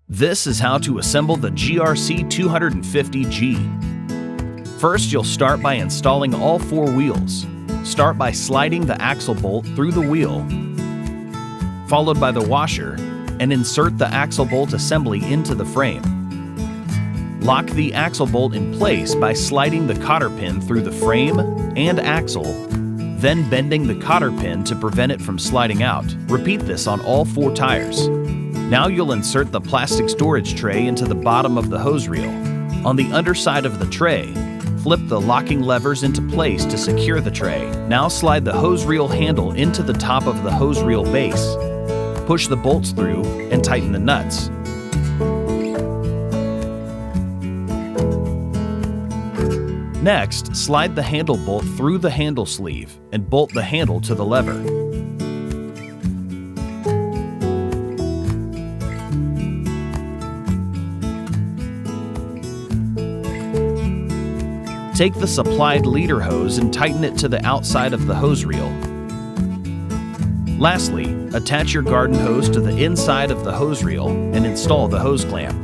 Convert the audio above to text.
This is how to assemble the GRC 250G. First, you'll start by installing all four wheels. Start by sliding the axle bolt through the wheel, followed by the washer, and insert the axle bolt assembly into the frame. Lock the axle bolt in place by sliding the cotter pin through the frame and axle, then bending the cotter pin to prevent it from sliding out. Repeat this on all four tires. Now you'll insert the plastic storage tray into the bottom of the hose reel. On the underside of the tray, flip the locking levers into place to secure the tray. Now slide the hose reel handle into the top of the hose reel base. Push the bolts through and tighten the nuts. Next, slide the handle bolt through the handle sleeve and bolt the handle to the lever. Take the supplied leader hose and tighten it to the outside of the hose reel. Lastly, attach your garden hose to the inside of the hose reel and install the hose clamp.